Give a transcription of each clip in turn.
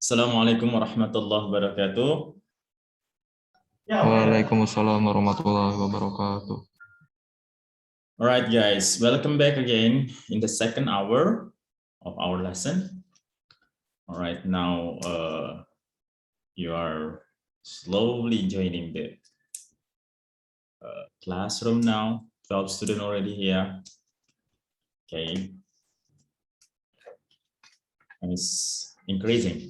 Assalamualaikum warahmatullahi wabarakatuh. Waalaikumsalam warahmatullahi wabarakatuh. All right, guys, welcome back again in the second hour of our lesson. All right, now you are slowly joining the classroom now. 12 students already here. Okay, and it's increasing.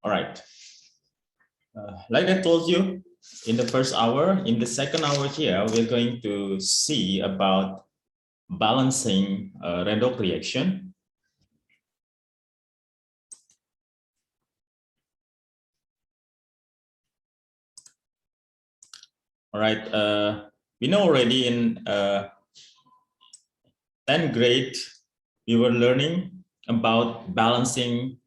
All right, like I told you in the first hour, in the second hour here, we're going to see about balancing redox reaction. All right, we know already in 10th grade, we were learning about balancing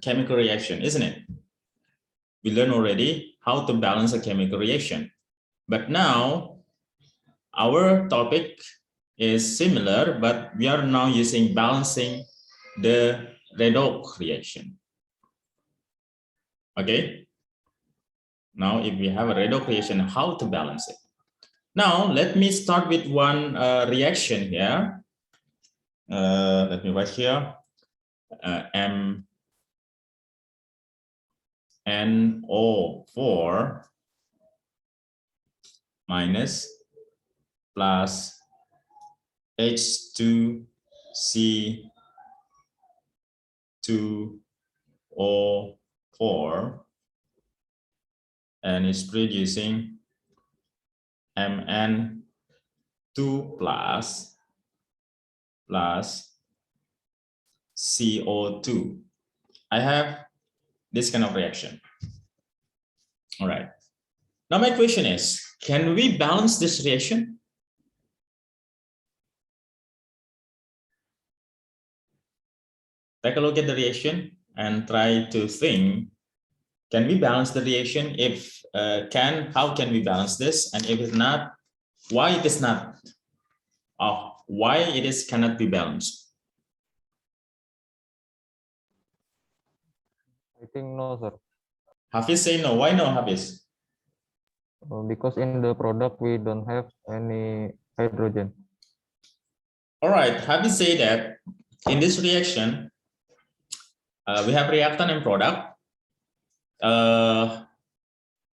chemical reaction, isn't it? We learned already how to balance a chemical reaction. But now, our topic is similar, but we are now using balancing the redox reaction. Okay? Now, if we have a redox reaction, how to balance it? Now, let me start with one reaction here. Let me write here. MnO4 minus plus H2C2O4 and it's producing Mn2 plus CO2. I have this kind of reaction. All right. Now my question is, can we balance this reaction? Take a look at the reaction and try to think, can we balance the reaction? If how can we balance this? And if it's not, why it is not? Why it is cannot be balanced? I think no, sir. Hafiz say no. Why no, Hafiz? Because in the product we don't have any hydrogen. All right, Hafiz say that in this reaction, we have reactant and product.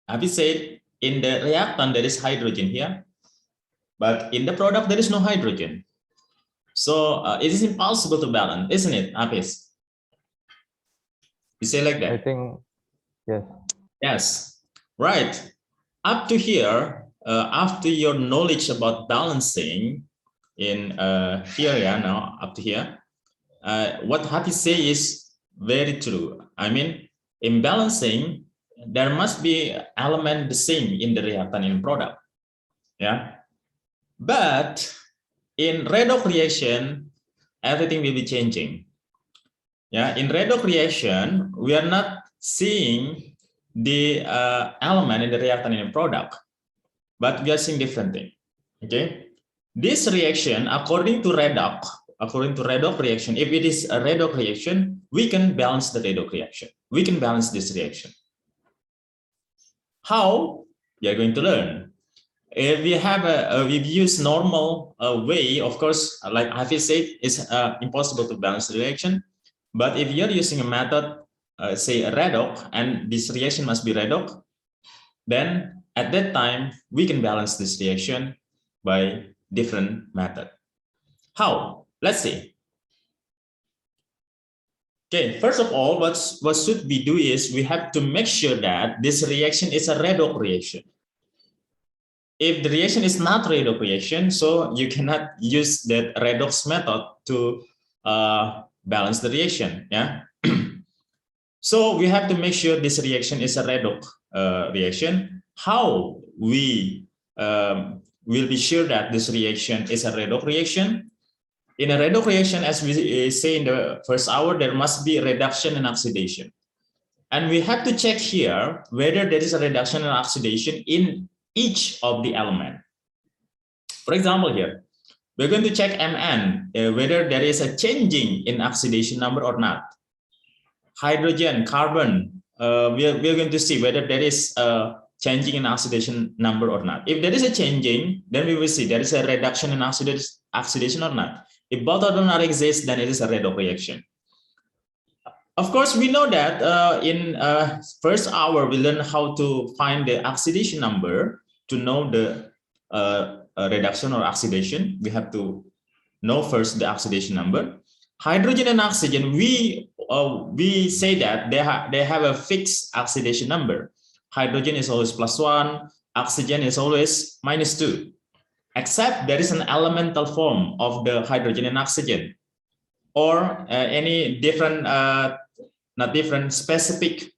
Hafiz said in the reactant there is hydrogen here, but in the product there is no hydrogen. So it is impossible to balance, isn't it, Hafiz? You say like that? I think yes. Yes, right. Up to here, after your knowledge about balancing in here, yeah, now up to here, what Hafiz say is very true. I mean, in balancing, there must be element the same in the reactant and product. Yeah, but in redox reaction, everything will be changing. Yeah, in redox reaction, we are not seeing the element in the reactant and product, but we are seeing different thing. Okay, this reaction according to redox reaction, if it is a redox reaction, we can balance the redox reaction. We can balance this reaction. How? We are going to learn. If we have we've used normal way, of course, like Hafiz said, it's impossible to balance the reaction. But if you're using a method, say a redox, and this reaction must be redox, then at that time we can balance this reaction by different method. How? Let's see. Okay, first of all, what should we do is we have to make sure that this reaction is a redox reaction. If the reaction is not redox reaction, so you cannot use that redox method to balance the reaction. Yeah. So we have to make sure this reaction is a redox reaction. How we will be sure that this reaction is a redox reaction? In a redox reaction, as we say in the first hour, there must be reduction and oxidation. And we have to check here whether there is a reduction and oxidation in each of the element. For example, here, we're going to check Mn, whether there is a changing in oxidation number or not. hydrogen, carbon, we are going to see whether there is a changing in oxidation number or not. If there is a changing, then we will see there is a reduction in oxidation or not. If both do not exist, then it is a redox reaction. Of course, we know that in first hour, we learn how to find the oxidation number to know the reduction or oxidation. We have to know first the oxidation number. Hydrogen and oxygen, we say that they have a fixed oxidation number. Hydrogen is always +1, oxygen is always -2, except there is an elemental form of the hydrogen and oxygen, or any different, not different, specific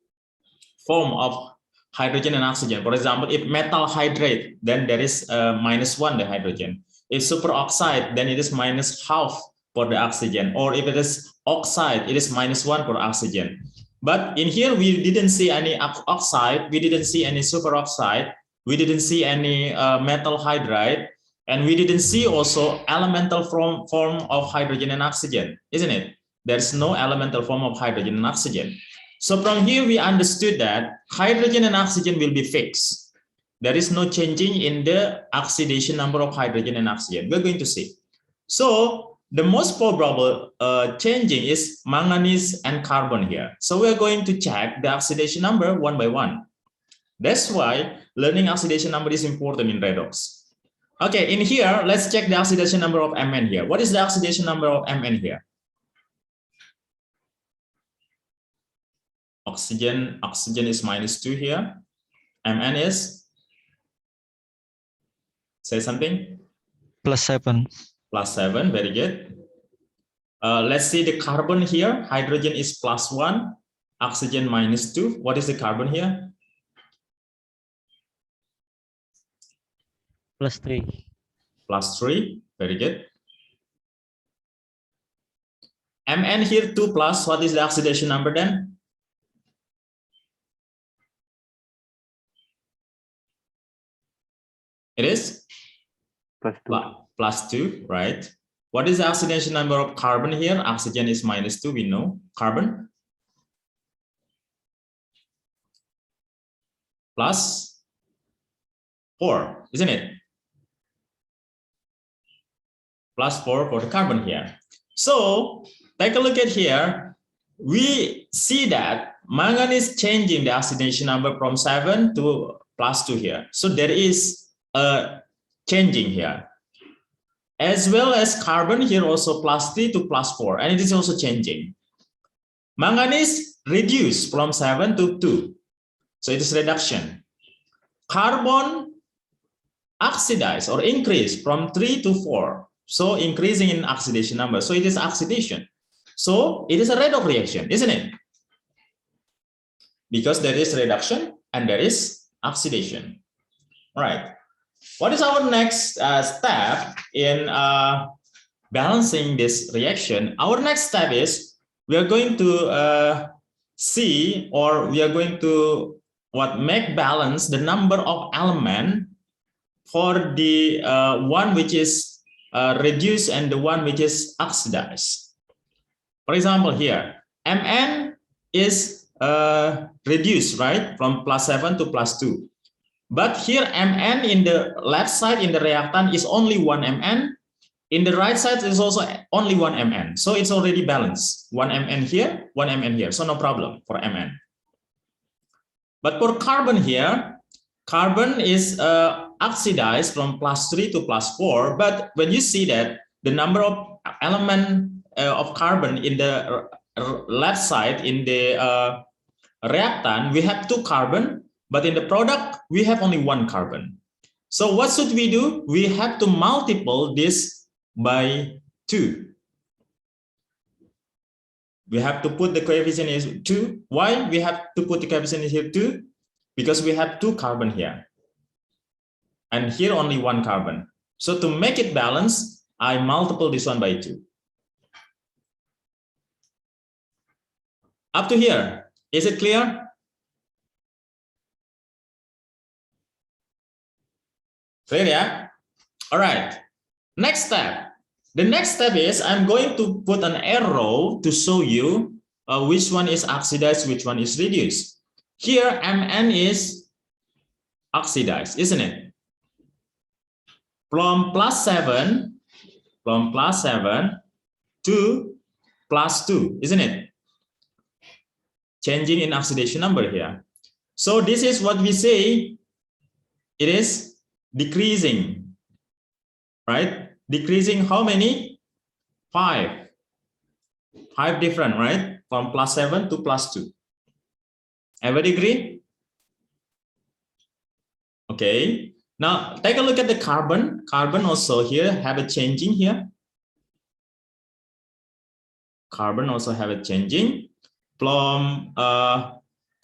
form of hydrogen and oxygen. For example, if metal hydrate, then there is -1 the hydrogen. If superoxide, then it is -half for the oxygen, or if it is oxide, it is -1 for oxygen. But in here, we didn't see any oxide, we didn't see any superoxide, we didn't see any metal hydride, and we didn't see also elemental form of hydrogen and oxygen, isn't it? There's no elemental form of hydrogen and oxygen. So from here, we understood that hydrogen and oxygen will be fixed. There is no changing in the oxidation number of hydrogen and oxygen. We're going to see. So the most probable changing is manganese and carbon here. So we're going to check the oxidation number one by one. That's why learning oxidation number is important in redox. Okay, in here, let's check the oxidation number of Mn here. What is the oxidation number of Mn here? Oxygen is -2 here. Mn is, say something? +7. +7, very good. Let's see the carbon here. Hydrogen is +1, oxygen -2. What is the carbon here? +3. +3, very good. Mn here 2+, what is the oxidation number then? It is? +2, right? What is the oxidation number of carbon here? Oxygen is -2, we know. Carbon? +4, isn't it? +4 for the carbon here. So take a look at here. We see that manganese changing the oxidation number from 7 to +2 here. So there is a changing here. As well as carbon here also +3 to +4, and it is also changing. Manganese reduced from 7 to 2, so it is reduction. Carbon oxidized or increased from 3 to 4, so increasing in oxidation number, so it is oxidation. So it is a redox reaction, isn't it? Because there is reduction and there is oxidation. All right. What is our next step in balancing this reaction? Our next step is we are going to see, or we are going to make balance the number of element for the one which is reduced and the one which is oxidized. For example, here Mn is reduced, right, from +7 to +2. But here Mn in the left side in the reactant is only 1 Mn. In the right side is also only 1 Mn. So it's already balanced. 1 Mn here, 1 Mn here. So no problem for Mn. But for carbon here, carbon is oxidized from +3 to +4. But when you see that the number of element of carbon in the left side in the reactant, we have 2 carbon. But in the product, we have only 1 carbon. So what should we do? We have to multiply this by 2. We have to put the coefficient is 2. Why we have to put the coefficient here 2? Because we have 2 carbon here. And here only 1 carbon. So to make it balance, I multiply this one by 2. Up to here, is it clear? Clear, yeah? All right. Next step. The next step is I'm going to put an arrow to show you which one is oxidized, which one is reduced. Here, Mn is oxidized, isn't it? From +7 to +2, isn't it? Changing in oxidation number here. So this is what we say, it is decreasing, right? Decreasing how many? 5 different, right? From +7 to +2. Everybody agree? Okay. Now take a look at the carbon. Carbon also here have a changing here. Carbon also have a changing from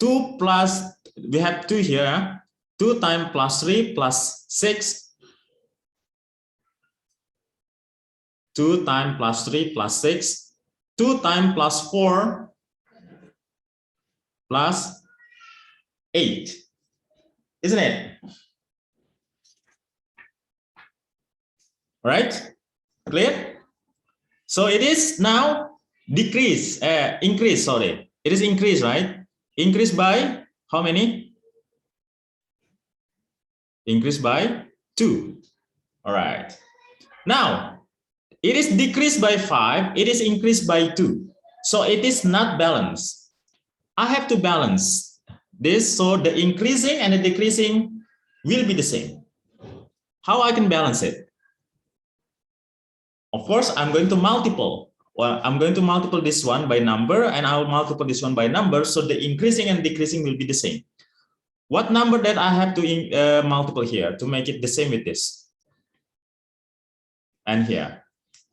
2 plus, we have 2 here, 2 times +3 +6, 2 times +3 +6, 2 times +4 +8, isn't it? Right? Clear? So it is now increase, sorry. It is increased, right? Increased by how many? Increased by 2. All right. Now, it is decreased by 5. It is increased by 2. So it is not balanced. I have to balance this. So the increasing and the decreasing will be the same. How I can balance it? Of course, I'm going to multiple. Well, I'm going to multiple this one by number, and I'll multiple this one by number. So the increasing and decreasing will be the same. What number that I have to multiple here to make it the same with this? And here.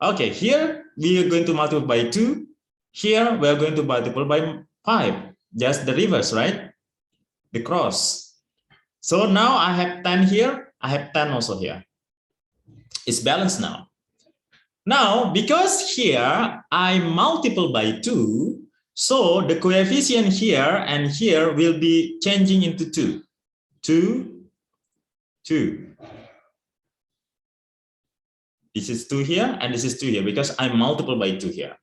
Okay, here we are going to multiply by 2. Here we are going to multiply by 5. Just the reverse, right? The cross. So now I have 10 here. I have 10 also here. It's balanced now. Now, because here I multiple by 2, so the coefficient here and here will be changing into 2. 2, 2. This is 2 here and this is 2 here because I multiple by 2 here.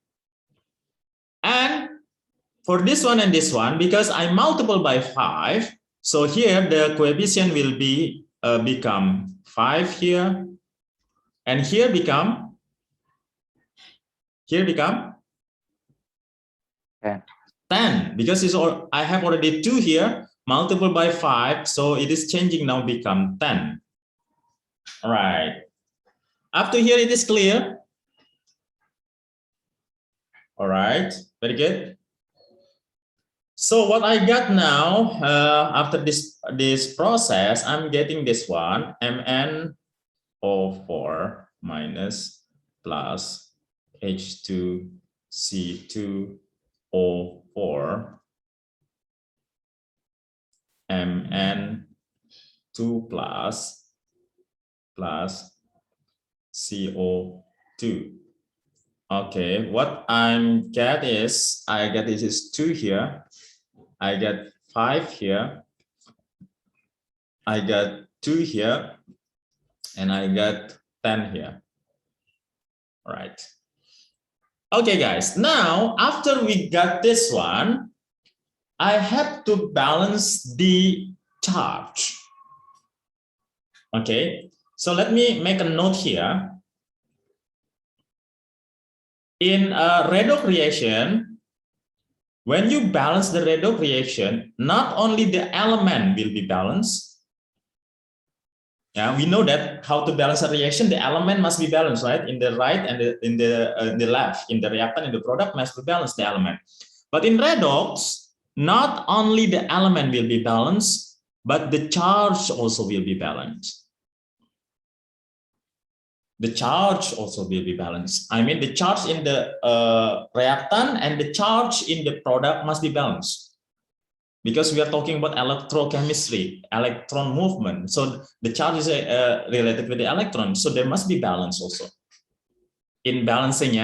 And for this one and this one, because I multiple by 5, so here the coefficient will be become 5 here, and here become 10 because it's all, I have already 2 here, multiple by 5, so it is changing now, become 10. All right. Up to here, it is clear. All right, very good. So what I got now, after this process, I'm getting this one, MnO4 minus plus H2C2O4 Mn2 plus CO2. Okay, what I get is, this is 2 here, I get 5 here, I got 2 here, and I got 10 here. All right. Okay, guys, now after we got this one, I have to balance the charge. Okay, so let me make a note here. In a redox reaction, when you balance the redox reaction, not only the element will be balanced. Yeah, we know that how to balance a reaction, the element must be balanced, right? In the right and in the left, in the reactant and the product must be balanced, the element. But in redox, not only the element will be balanced, but the charge also will be balanced. The charge also will be balanced. I mean, the charge in the reactant and the charge in the product must be balanced. Because we are talking about electrochemistry, electron movement. So the charge is related with the electron. So there must be balance also. In balancing,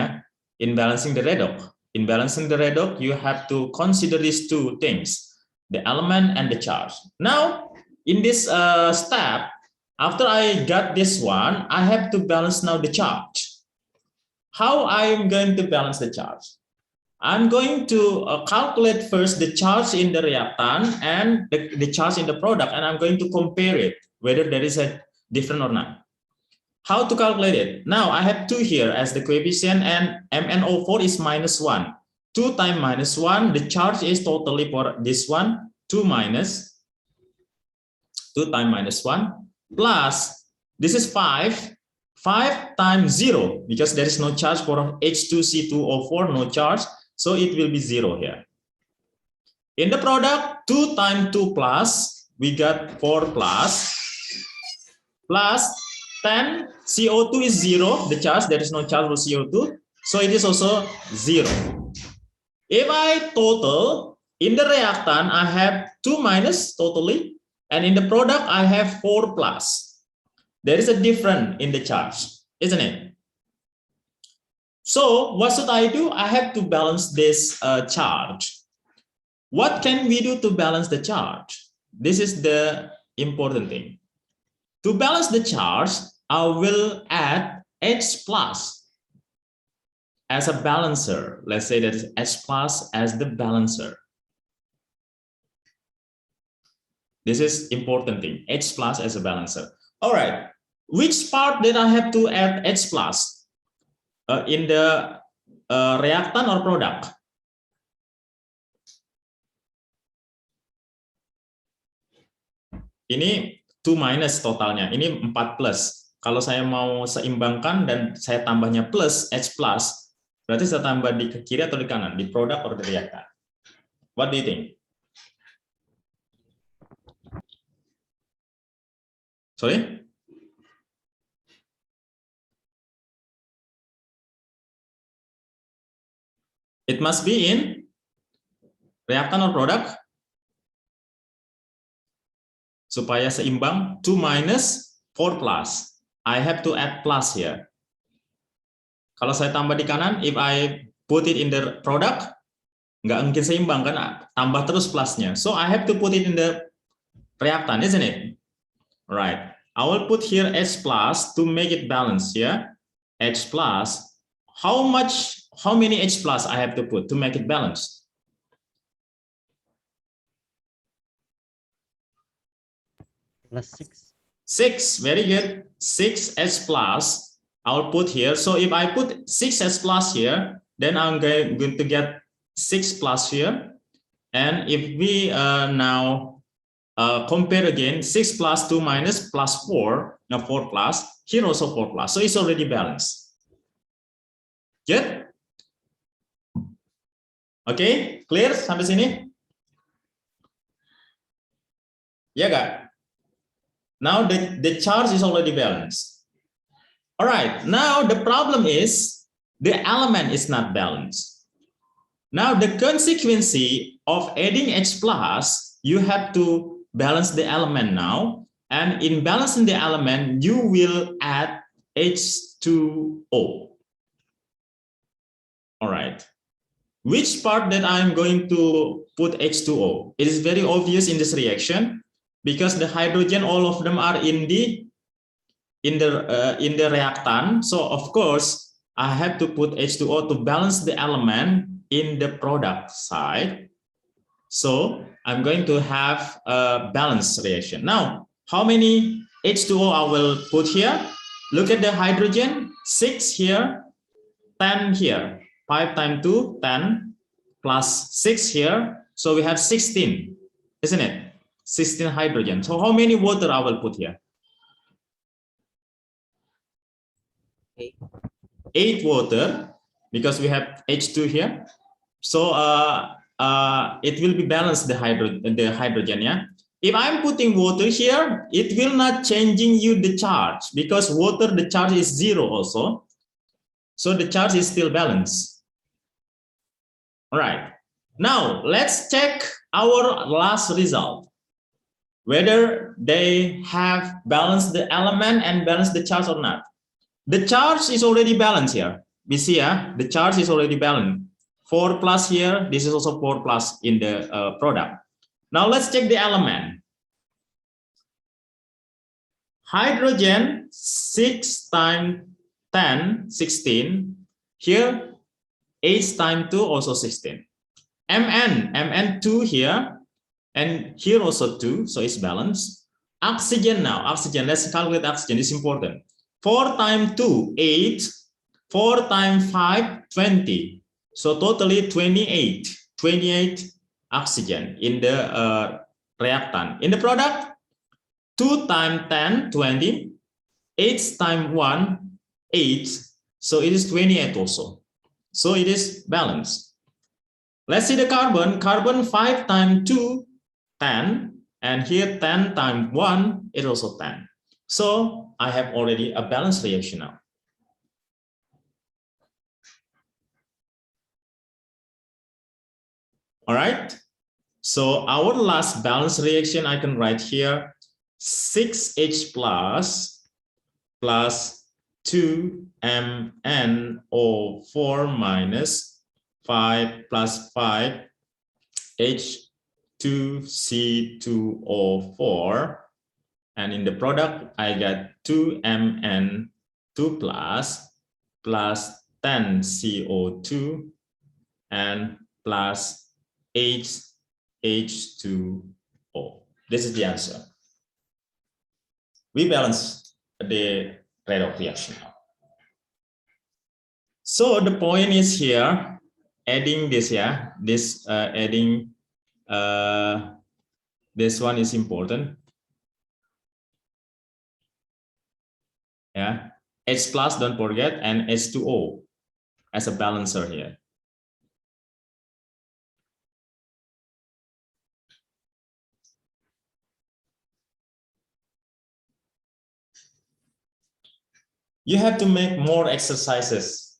in balancing the redox. In balancing the redox, you have to consider these 2 things, the element and the charge. Now, in this step, after I got this one, I have to balance now the charge. How I am going to balance the charge? I'm going to calculate first the charge in the reactant and the charge in the product, and I'm going to compare it, whether there is a different or not. How to calculate it? Now I have 2 here as the coefficient, and MnO4 is -1. 2 times -1, the charge is totally for this one, 2 minus 2 times -1 plus, this is 5. 5 times 0, because there is no charge for H2C2O4, no charge, so it will be 0 here. In the product, 2 times 2 plus, we got 4 plus 10, CO2 is 0, the charge, there is no charge for CO2, so it is also 0. If I total, in the reactant, I have 2 minus totally, and in the product, I have 4 plus. There is a difference in the charge, isn't it? So what should I do? I have to balance this charge. What can we do to balance the charge? This is the important thing. To balance the charge, I will add H plus as a balancer. Let's say that H plus as the balancer. This is important thing, H plus as a balancer. All right, which part did I have to add H plus? In the reactant or product? Ini 2 minus totalnya, ini 4 plus. Kalau saya mau seimbangkan dan saya tambahnya plus, H plus, berarti saya tambah di kiri atau di kanan, di produk atau di reactant? What do you think? Sorry? It must be in reactant or product? Supaya seimbang, 2 minus 4 plus. I have to add plus here. Kalau saya tambah di kanan, if I put it in the product, nggak mungkin seimbang kan, tambah terus plusnya. So I have to put it in the reactant, isn't it? Right. I will put here H plus to make it balance here. H plus. How many H plus I have to put to make it balanced? Plus 6. 6, very good. 6 H plus I'll put here. So if I put 6 H plus here, then I'm going to get 6 plus here. And if we now compare again, 6 plus 2 minus plus 4, now 4 plus, here also 4 plus. So it's already balanced. Good? Okay, clear sampai sini? Ya gak? Now the charge is already balanced. All right, now the problem is the element is not balanced. Now the consequence of adding H plus, you have to balance the element now, and in balancing the element, you will add H2O. All right. Which part that I'm going to put H2O? It is very obvious in this reaction, because the hydrogen, all of them are in the reactant. So of course, I have to put H2O to balance the element in the product side. So I'm going to have a balanced reaction. Now, how many H2O I will put here? Look at the hydrogen, 6 here, 10 here. 5 times 2, 10, plus 6 here. So we have 16, isn't it? 16 hydrogen. So how many water I will put here? 8 water, because we have H2 here. So it will be balanced, the hydrogen, yeah. If I'm putting water here, it will not changing you the charge, because water, the charge is 0 also. So the charge is still balanced. All right. Now let's check our last result, whether they have balanced the element and balanced the charge or not. The charge is already balanced here. We see, the charge is already balanced. 4 plus here. This is also 4 plus in the product. Now let's check the element. Hydrogen 6 times 10, 16. Here 8 times 2 also 16. Mn 2 here, and here also 2, so it's balanced. Oxygen now, oxygen, let's calculate oxygen, it's important. 4 times 2, 8, 4 times 5, 20. So totally 28 oxygen in the reactant. In the product, 2 times 10, 20, 8 times 1, 8, so it is 28 also. So it is balanced. Let's see the carbon. Carbon 5 times 2, 10, and here 10 times 1 is also 10. So I have already a balanced reaction now. All right. So our last balanced reaction I can write here 6H plus 2MnO4 minus 5 plus 5 H2C2O4, and in the product I get 2Mn2 plus 10 CO2 and plus H2O. This is the answer. We balance the redox reaction now. So the point is here, adding this, adding this one is important. Yeah, H plus, don't forget, and H2O as a balancer here. You have to make more exercises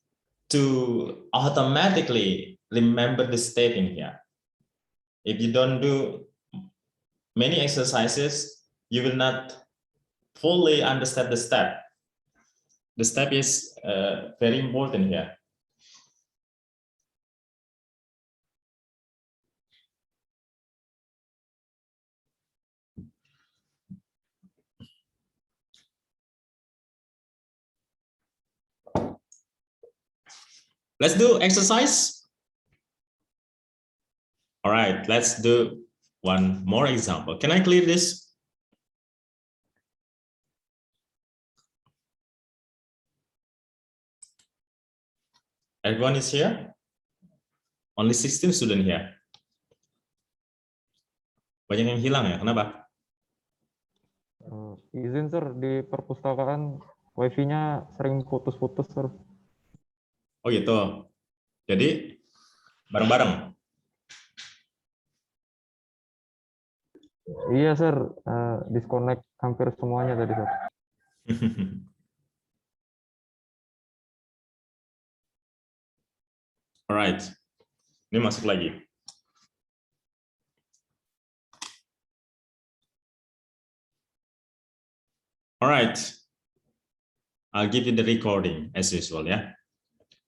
to automatically remember the step in here. If you don't do many exercises, you will not fully understand the step. The step is very important here. Let's do exercise. All right, let's do one more example. Can I clear this? Everyone is here? Only 16 students here. Banyak yang hilang ya, kenapa? Izin sir, di perpustakaan wifi-nya sering putus-putus sir. Oh gitu. Jadi bareng-bareng. Iya sir, disconnect hampir semuanya tadi sir. Alright, ini masuk lagi. Alright, I'll give you the recording as usual, yeah.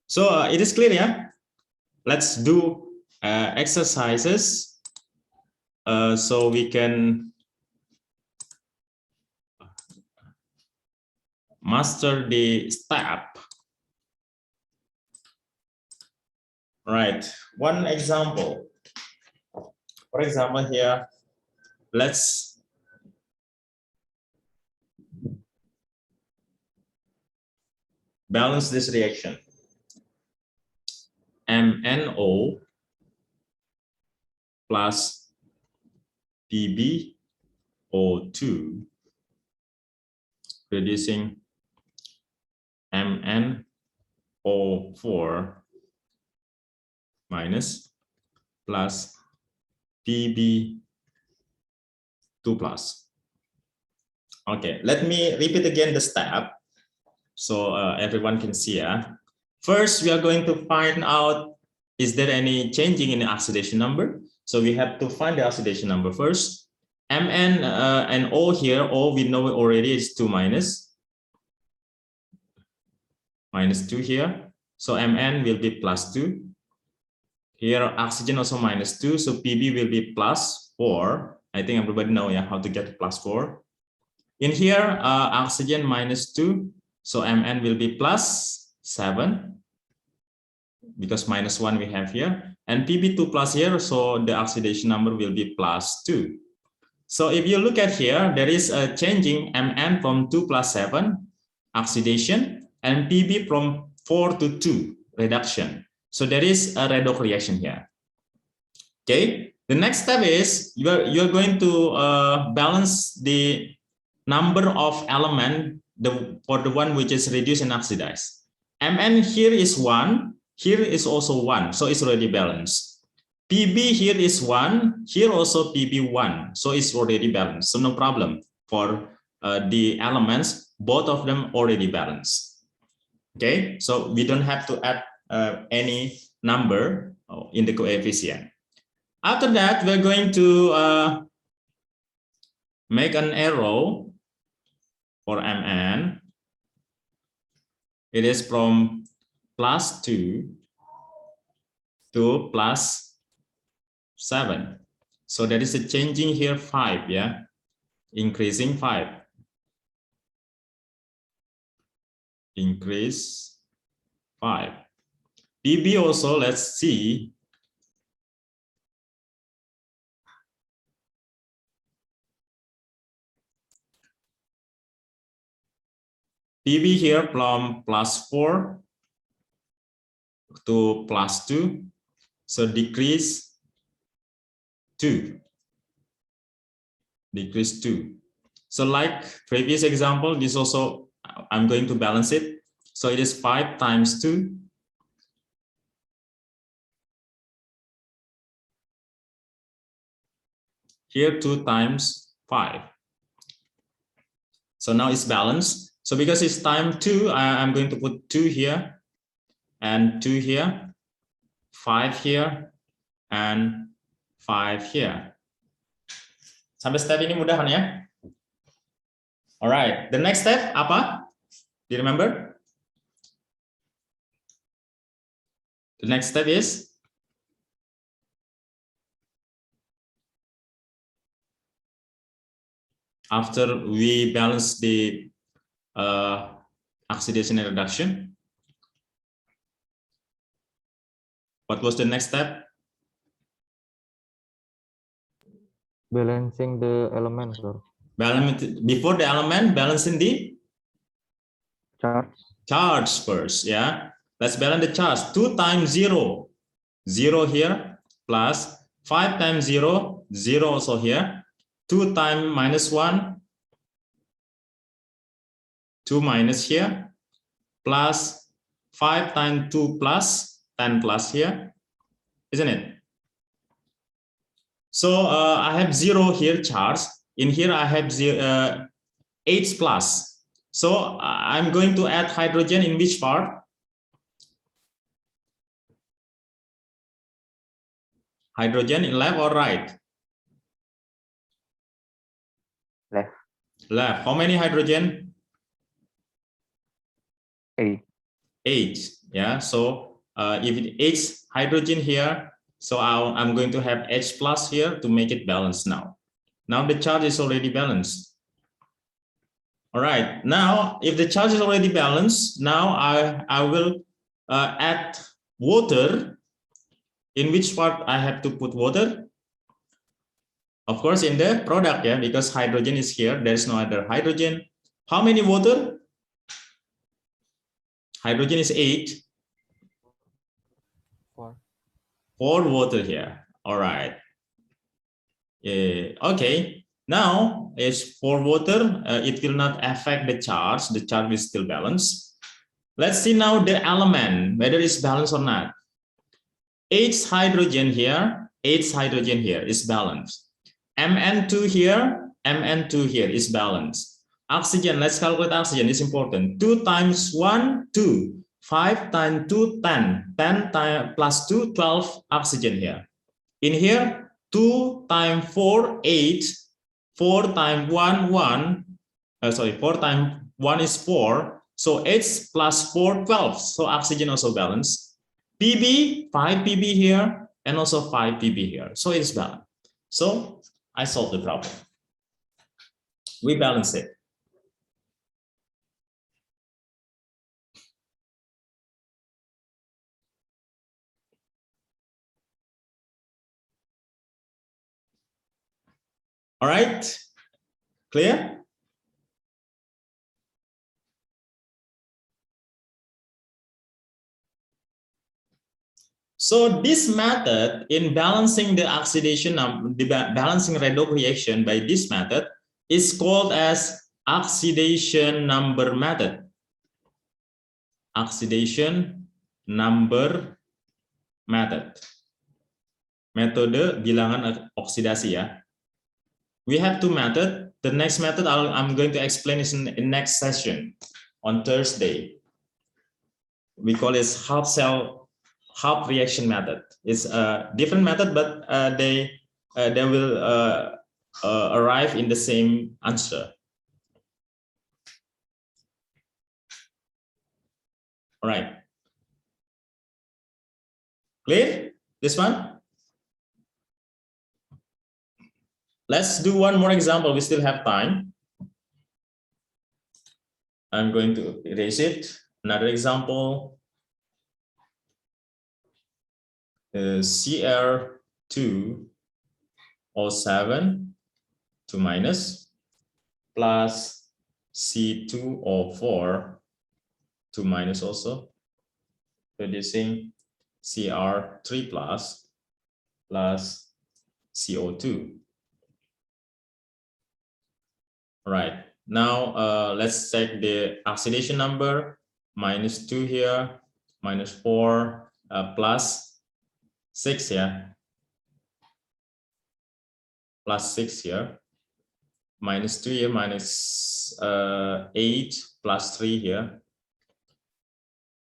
So it is clear, yeah. Let's do exercises so we can master the step. Right, one example. For example, here, let's balance this reaction. MnO plus PbO2 producing MnO4 minus plus Pb2 plus. Okay, let me repeat again the step so everyone can see. First, we are going to find out, is there any changing in the oxidation number? So we have to find the oxidation number first. Mn and O here, O we know already is 2 minus 2 here. So Mn will be plus 2. Here oxygen also minus 2, so Pb will be plus 4. I think everybody know how to get plus 4. In here, oxygen minus 2, so Mn will be plus 7. because -1 we have here, and Pb2 plus here, so the oxidation number will be +2. So if you look at here, there is a changing Mn from 2 plus 7 oxidation, and Pb from 4 to 2 reduction. So there is a redox reaction here. Okay, the next step is you're going to balance the number of element for the one which is reduced and oxidized. Mn here is 1, here is also 1, so it's already balanced. Pb here is 1, here also Pb 1, so it's already balanced, so no problem for the elements, both of them already balanced. Okay, so we don't have to add any number in the coefficient. After that, we're going to make an arrow for Mn. It is from +2 to +7. So there is a changing here 5, yeah, increasing 5. Increase 5. Pb also, let's see. Pb here from +4 to +2, so decrease 2. Decrease 2. So like previous example, this also I'm going to balance it. So it is 5 times 2. Here 2 times 5. So now it's balanced. So because it's time 2, I'm going to put 2 here and 2 here, 5 here, and 5 here. Sampai step ini mudah kan ya? Alright, the next step apa? Do you remember? The next step is after we balance the oxidation and reduction. What was the next step? Balancing the elements, sir. Before the element, balancing the Charge. charge first. Yeah, let's balance the charge. 2 times 0, 0 here, plus 5 times 0, 0 also here. 2 times -1, 2 minus here, plus 5 times 2 plus 10 plus here, isn't it? So I have 0 here charge. In here I have 8 plus. So I'm going to add hydrogen in which part? Hydrogen in left or right? Left. Left. How many hydrogen? 8. 8. Yeah. So if it 8 hydrogen here, so I'm going to have H plus here to make it balanced now. Now the charge is already balanced. All right. Now, if the charge is already balanced, now I will add water. In which part I have to put water? Of course, in the product, yeah, because hydrogen is here. There is no other hydrogen. How many water? Hydrogen is 8. 4. 4 water here. All right. Okay. Now, it's 4 water. It will not affect the charge. The charge is still balanced. Let's see now the element, whether it's balanced or not. 8 hydrogen here, 8 hydrogen here is balanced. Mn2 here, Mn2 here is balanced. Oxygen, let's calculate oxygen, it's important. 2 times 1, 2. 5 times 2, 10. 10 times plus 2, 12 oxygen here. In here, 2 times 4, 8. 4 times 1, 1. 4 times 1 is 4. So 8 plus 4, 12. So oxygen also balanced. Pb, 5 Pb here, and also 5 Pb here. So it's balanced. So I solved the problem. We balance it. All right, clear? So this method in balancing the oxidation, balancing redox reaction by this method is called as oxidation number method. Oxidation number method. Metode bilangan oksidasi ya. We have two methods. The next method I'm going to explain is in next session on Thursday. We call it half reaction method. It's a different method, but they will arrive in the same answer. All right. Clear? This one? Let's do one more example. We still have time. I'm going to erase it. Another example. Cr2O7 2 minus plus C2O4 2 minus also, producing Cr3 plus CO2. All right, now let's check the oxidation number. -2 here, -4 plus 6 here, plus 6 here, -2 here, -8 plus 3 here.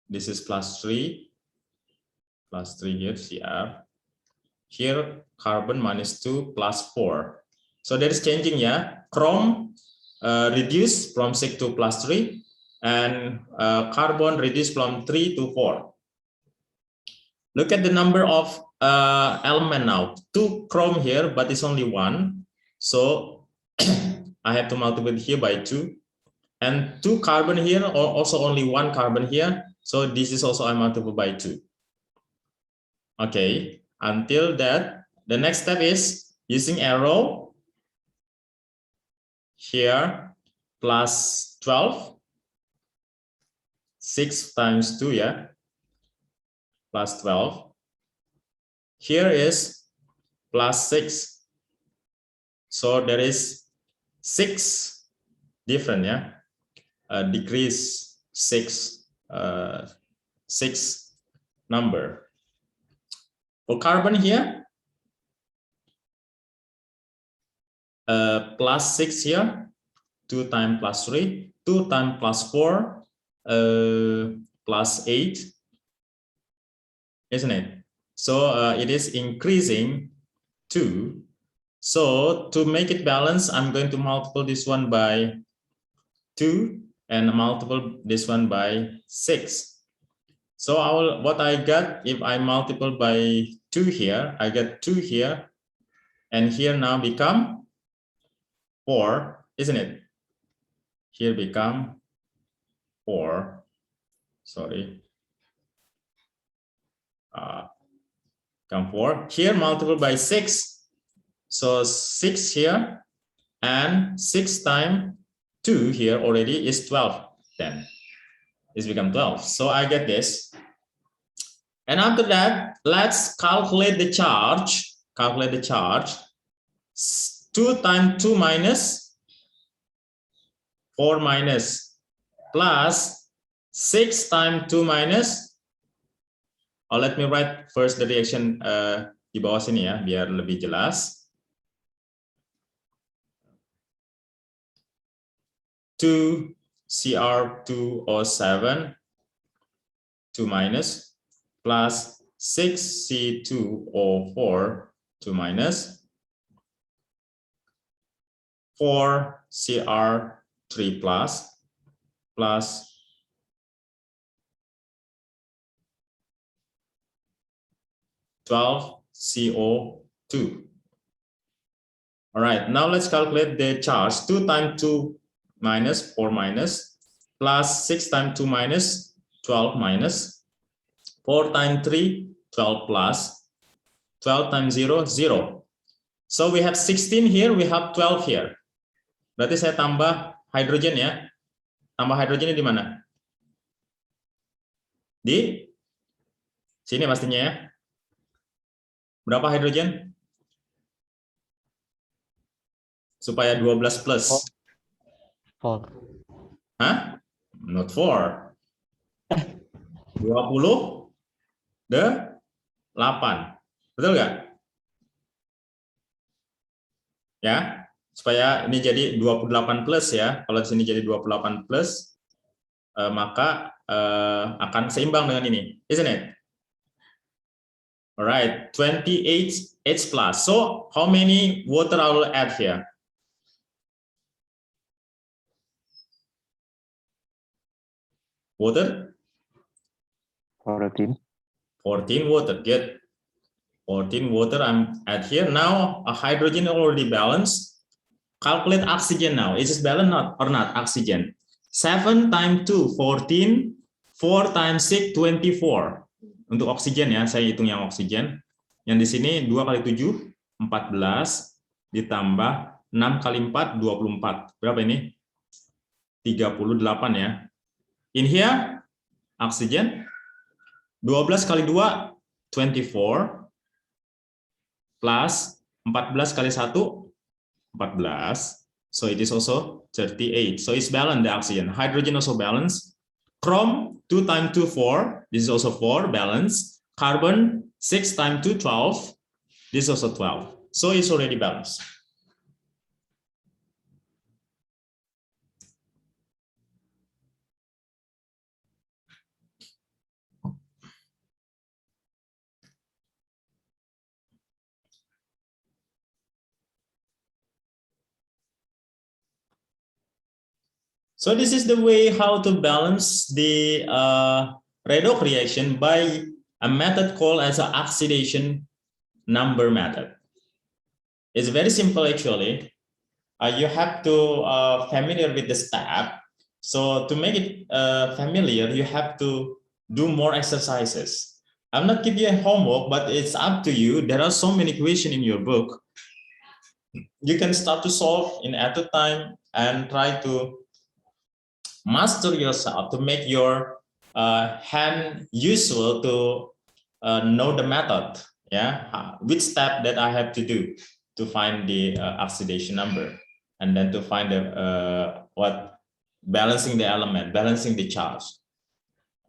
This is plus 3 here, Cr. Here carbon -2 plus 4. So that is changing, yeah. Chrome reduced from 6 to plus 3, and carbon reduced from 3 to 4. Look at the number of element now. 2 chrome here, but it's only 1. So I have to multiply here by 2. And 2 carbon here, or also only 1 carbon here. So this is also I multiply by 2. Okay, until that, the next step is using arrow here, plus 12. 6 times 2, yeah, plus 12. Here is plus 6. So there is 6 different, yeah, decrease 6 number. For carbon here, plus 6 here, 2 times plus 3, 2 times plus 4, plus 8, isn't it? So it is increasing 2. So to make it balance, I'm going to multiply this one by 2 and multiple this one by 6. So what I got, if I multiply by 2 here, I get 2 here, and here now become 4, isn't it? Here become 4. Sorry. Come 4. Here multiple by 6. So 6 here, and 6 times 2 here already is 12. Then it's become 12. So I get this. And after that, let's calculate the charge. Calculate the charge. 2 times 2 minus 4 minus plus 6 times 2 minus. Oh, let me write first the reaction di bawah sini ya, biar lebih jelas. 2 Cr2O7 2 minus plus 6 C2O4 2 minus 4 Cr3 plus 12 CO2. All right, now let's calculate the charge. 2 times 2 minus 4 minus plus 6 times 2 minus 12 minus 4 times 3 12 plus 12 times 0 0. So we have 16 here, we have 12 here. Berarti saya tambah hidrogen ya. Tambah hidrogennya di mana? Di sini pastinya ya. Berapa hidrogen? Supaya 12 plus. 4. Hah? Not 4. 20 8. Betul nggak? Ya, supaya ini jadi 28 plus ya. Kalau di sini jadi 28 plus, maka akan seimbang dengan ini, isn't it? Alright, 28 H plus. So, how many water I will add here? Water? 14. 14 water, good. 14 water I'm add here. Now, a hydrogen already balanced. Calculate oxygen now. Is it balanced or not? Oxygen. 7 times 2, 14. 4 times 6, 24. Untuk oksigen ya, saya hitung yang oksigen. Yang di sini 2 kali 7, 14. Ditambah 6 kali 4, 24. Berapa ini? 38 ya. In here, oksigen. 12 kali 2, 24. Plus 14 kali 1, 14. So it is also 38. So it's balanced, the oxygen. Hydrogen also balanced. Chrome 2 times 2, 4. This is also 4, balanced. Carbon 6 times 2, 12. This is also 12. So it's already balanced. So this is the way how to balance the redox reaction by a method called as an oxidation number method. It's very simple actually. You have to familiar with the step. So to make it familiar, you have to do more exercises. I'm not giving you a homework, but it's up to you. There are so many questions in your book. You can start to solve in at a time and try to master yourself to make your hand useful to know the method, yeah, which step that I have to do to find the oxidation number, and then to find the what balancing the element, balancing the charge.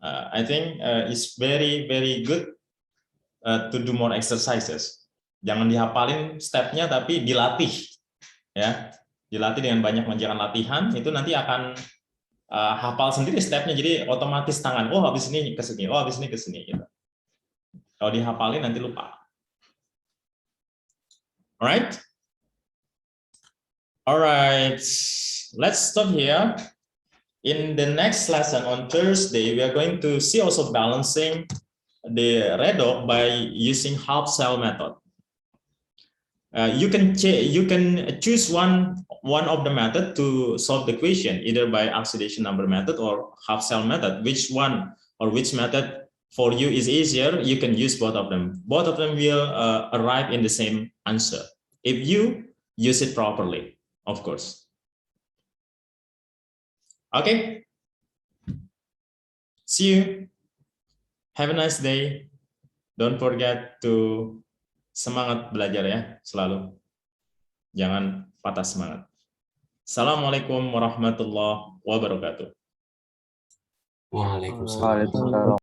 I think it's very good to do more exercises. Jangan dihafalin stepnya, tapi dilatih, ya, dilatih dengan banyak mengerjakan latihan, itu nanti akan hafal sendiri stepnya, jadi otomatis tangan, oh habis ini ke sini, oh habis ini ke sini gitu. Kalau dihafalin nanti lupa. Alright, let's stop here. In the next lesson on Thursday, we are going to see also balancing the redox by using half cell method. You can choose one of the method to solve the question, either by oxidation number method or half cell method. Which one or which method for you is easier, you can use both of them. Both of them will arrive in the same answer if you use it properly, of course. Okay, see you. Have a nice day. Don't forget to semangat belajar ya, selalu. Jangan patah semangat. Assalamualaikum warahmatullahi wabarakatuh. Waalaikumsalam. Waalaikumsalam.